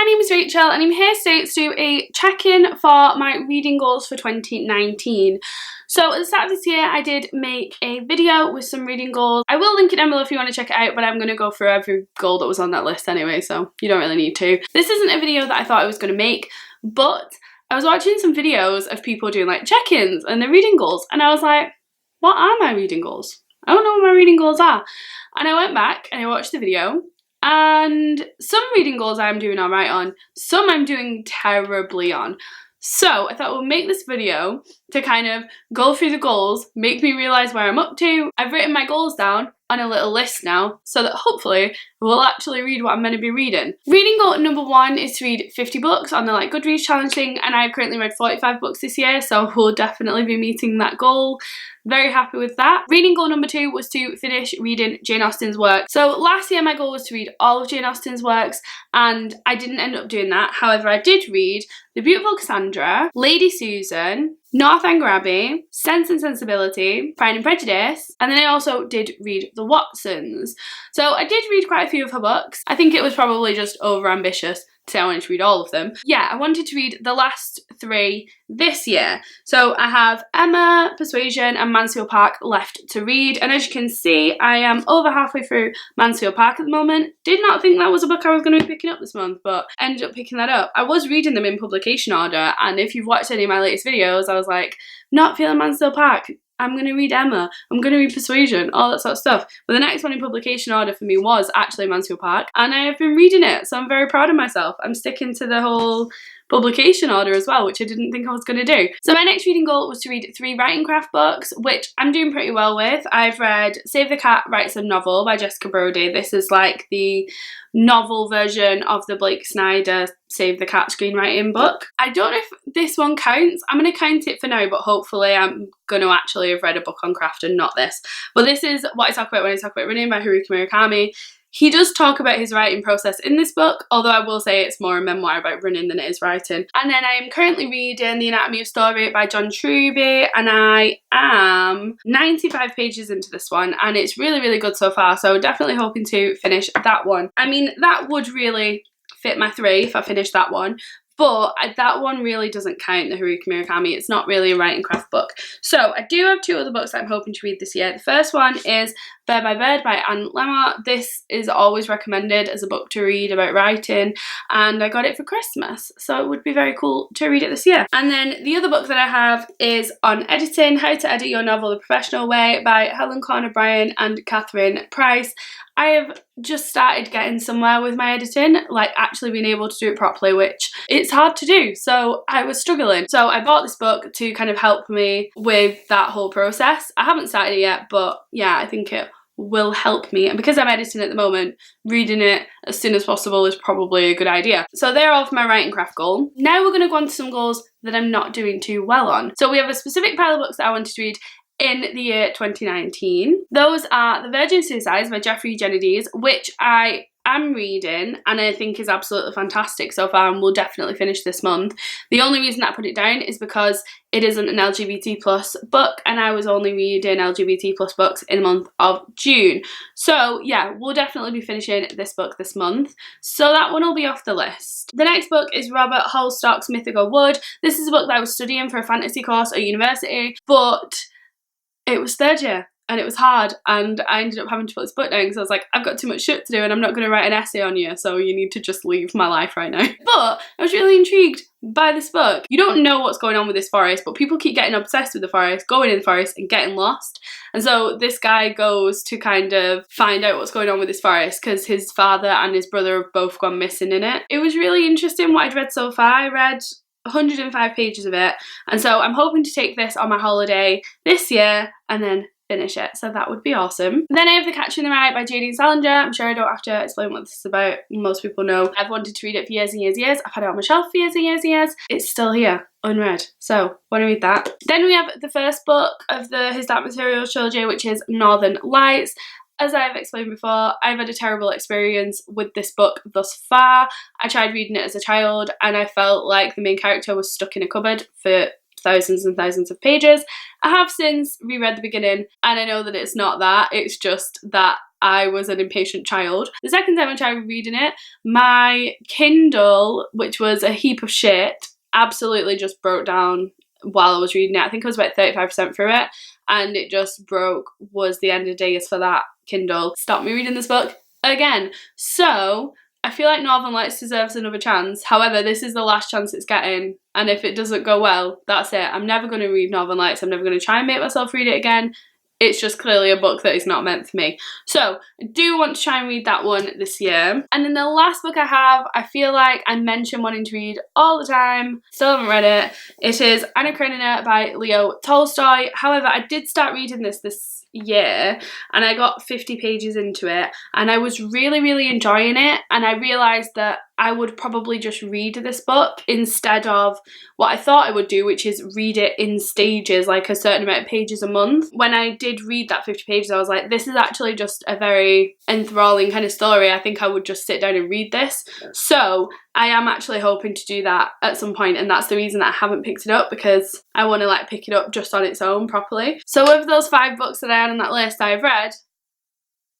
my name is Rachel and I'm here today to do a check-in for my reading goals for 2019. So at the start of this year I did make a video with some reading goals. I will link it down below if you want to check it out, but I'm going to go through every goal that was on that list anyway, so you don't really need to. This isn't a video that I thought I was going to make, but I was watching some videos of people doing like check-ins and their reading goals, and I was like, what are my reading goals? I don't know what my reading goals are. And I went back and I watched the video, and some reading goals I'm doing alright on, some I'm doing terribly on. So I thought we'll make this video to kind of go through the goals, make me realise where I'm up to. I've written my goals down on a little list now so that hopefully we'll actually read what I'm going to be reading. Reading goal number 1 is to read 50 books on the like Goodreads challenge thing, and I've currently read 45 books this year, so we'll definitely be meeting that goal. Very happy with that. Reading goal number 2 was to finish reading Jane Austen's work. So last year my goal was to read all of Jane Austen's works, and I didn't end up doing that. However, I did read The Beautiful Cassandra, Lady Susan, Northanger Abbey, Sense and Sensibility, Pride and Prejudice, and then I also did read The Watsons. So I did read quite a few of her books. I think it was probably just over-ambitious to say I wanted to read all of them. Yeah, I wanted to read the last 3 this year. So I have Emma, Persuasion and Mansfield Park left to read, and as you can see I am over halfway through Mansfield Park at the moment. Did not think that was a book I was going to be picking up this month, but ended up picking that up. I was reading them in publication order, and if you've watched any of my latest videos I was like, not feeling Mansfield Park, I'm going to read Emma, I'm going to read Persuasion, all that sort of stuff. But the next one in publication order for me was actually Mansfield Park, and I have been reading it, so I'm very proud of myself. I'm sticking to the whole publication order as well, which I didn't think I was going to do. So my next reading goal was to read 3 writing craft books, which I'm doing pretty well with. I've read Save the Cat Writes a Novel by Jessica Brody. This is like the novel version of the Blake Snyder Save the Cat screenwriting book. I don't know if this one counts. I'm going to count it for now, but hopefully I'm going to actually have read a book on craft and not this. But this is what I talk about when I talk about Running by Haruki Murakami. He does talk about his writing process in this book, although I will say it's more a memoir about running than it is writing. And then I am currently reading The Anatomy of Story by John Truby, and I am 95 pages into this one, and it's really, really good so far, so definitely hoping to finish that one. I mean, that would really fit my 3 if I finished that one. But that one really doesn't count, the Haruki Murakami. It's not really a writing craft book. So I do have 2 other books that I'm hoping to read this year. The first one is Bird by Anne Lamott. This is always recommended as a book to read about writing, and I got it for Christmas, so it would be very cool to read it this year. And then the other book that I have is on editing, How to Edit Your Novel the Professional Way by Helen Corn O'Brien and Catherine Price. I have just started getting somewhere with my editing, like actually being able to do it properly, which it's hard to do, so I was struggling. So I bought this book to kind of help me with that whole process. I haven't started it yet, but yeah, I think it will help me, and because I'm editing at the moment, reading it as soon as possible is probably a good idea. So they're all for my writing craft goal. Now we're going to go on to some goals that I'm not doing too well on. So we have a specific pile of books that I wanted to read in the year 2019. Those are The Virgin Suicides by Eugenides, which I am reading and I think is absolutely fantastic so far and will definitely finish this month. The only reason that I put it down is because it isn't an LGBT plus book, and I was only reading LGBT plus books in the month of June. So yeah, we'll definitely be finishing this book this month, so that one will be off the list. The next book is Robert Holdstock's Mythago Wood. This is a book that I was studying for a fantasy course at university, but it was 3rd year and it was hard, and I ended up having to put this book down because I was like, I've got too much shit to do and I'm not going to write an essay on you, so you need to just leave my life right now. But I was really intrigued by this book. You don't know what's going on with this forest, but people keep getting obsessed with the forest, going in the forest and getting lost. And so this guy goes to kind of find out what's going on with this forest because his father and his brother have both gone missing in it. It was really interesting what I'd read so far. I read 105 pages of it, and so I'm hoping to take this on my holiday this year and then finish it, so that would be awesome. Then I have The Catcher in the Rye by J.D. Salinger. I'm sure I don't have to explain what this is about, most people know. I've wanted to read it for years and years and years. I've had it on my shelf for years and years and years. It's still here, unread, so want to read that. Then we have the first book of the His Dark Materials trilogy, which is Northern Lights. As I've explained before, I've had a terrible experience with this book thus far. I tried reading it as a child and I felt like the main character was stuck in a cupboard for thousands and thousands of pages. I have since reread the beginning, and I know that it's not that, it's just that I was an impatient child. The second time I tried reading it, my Kindle, which was a heap of shit, absolutely just broke down while I was reading it. I think I was about 35% through it, and it just broke. Was the end of days for that Kindle. Stopped me reading this book again. So I feel like Northern Lights deserves another chance. However, this is the last chance it's getting, and if it doesn't go well, that's it. I'm never going to read Northern Lights. I'm never going to try and make myself read it again. It's just clearly a book that is not meant for me. So I do want to try and read that one this year. And then the last book I have, I feel like I mention wanting to read all the time. Still haven't read it. It is Anna Karenina by Leo Tolstoy. However, I did start reading this year, and I got 50 pages into it, and I was really enjoying it, and I realised that I would probably just read this book instead of what I thought I would do, which is read it in stages, like a certain amount of pages a month. When I did read that 50 pages, I was like, this is actually just a very enthralling kind of story. I think I would just sit down and read this. So I am actually hoping to do that at some point, and that's the reason that I haven't picked it up, because I want to like pick it up just on its own properly. So of those 5 books that I had on that list, I've read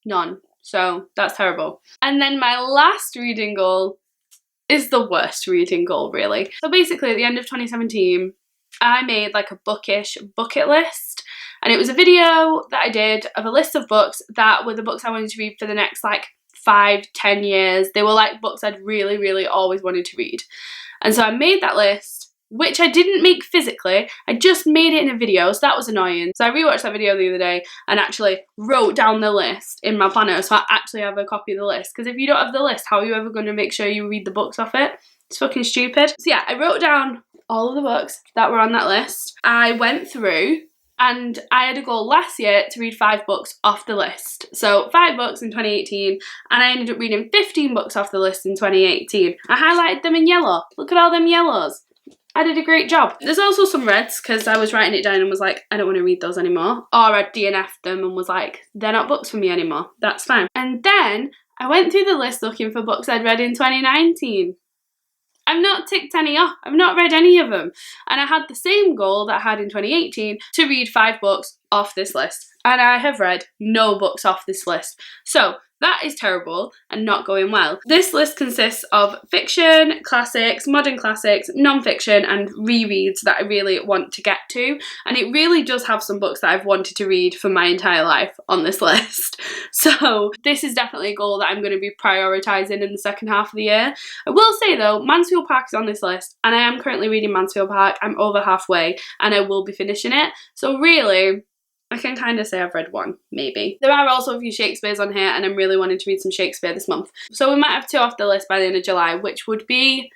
none. So that's terrible. And then my last reading goal is the worst reading goal, really. So basically at the end of 2017, I made like a Bookish bucket list, and it was a video that I did of a list of books that were the books I wanted to read for the next like 5-10 years. They were like books I'd really always wanted to read. And so I made that list, which I didn't make physically, I just made it in a video, so that was annoying. So I rewatched that video the other day and actually wrote down the list in my planner, so I actually have a copy of the list, because if you don't have the list, how are you ever going to make sure you read the books off it? It's fucking stupid. So yeah, I wrote down all of the books that were on that list. I went through, and I had a goal last year to read 5 books off the list. So 5 books in 2018, and I ended up reading 15 books off the list in 2018. I highlighted them in yellow. Look at all them yellows. I did a great job. There's also some reds, because I was writing it down and was like, I don't want to read those anymore. Or I DNF'd them and was like, they're not books for me anymore. That's fine. And then I went through the list looking for books I'd read in 2019. I've not ticked any off. I've not read any of them. And I had the same goal that I had in 2018 to read 5 books off this list. And I have read no books off this list. So that is terrible and not going well. This list consists of fiction, classics, modern classics, non-fiction, and rereads that I really want to get to. And it really does have some books that I've wanted to read for my entire life on this list. So this is definitely a goal that I'm going to be prioritising in the second half of the year. I will say though, Mansfield Park is on this list, and I am currently reading Mansfield Park. I'm over halfway, and I will be finishing it. So really, I can kind of say I've read 1, maybe. There are also a few Shakespeares on here, and I'm really wanting to read some Shakespeare this month. So we might have 2 off the list by the end of July, which would be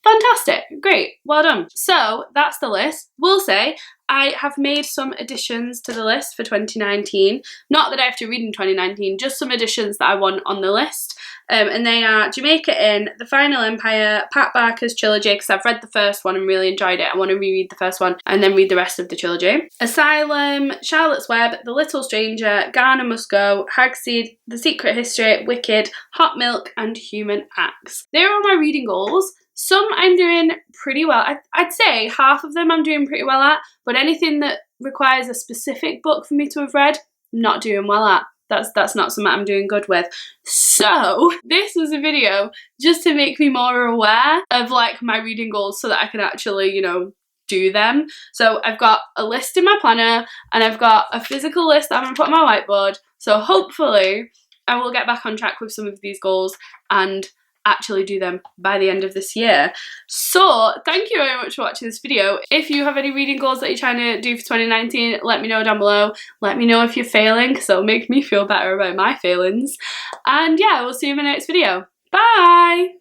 fantastic. Great. Well done. So that's the list. Will say I have made some additions to the list for 2019. Not that I have to read in 2019, just some additions that I want on the list. And they are Jamaica Inn, The Final Empire, Pat Barker's trilogy, because I've read the first one and really enjoyed it. I want to reread the first one and then read the rest of the trilogy. Asylum, Charlotte's Web, The Little Stranger, Garner Must Go, Hagseed, The Secret History, Wicked, Hot Milk, and Human Acts. They're all my reading goals. Some I'm doing pretty well. I'd say half of them I'm doing pretty well at, but anything that requires a specific book for me to have read, I'm not doing well at. That's not something I'm doing good with. So this was a video just to make me more aware of like my reading goals, so that I can actually, you know, do them. So I've got a list in my planner, and I've got a physical list that I'm gonna put on my whiteboard. So hopefully I will get back on track with some of these goals and actually do them by the end of this year. So thank you very much for watching this video. If you have any reading goals that you're trying to do for 2019, let me know down below. Let me know if you're failing, because it'll make me feel better about my failings. And yeah, we'll see you in my next video. Bye!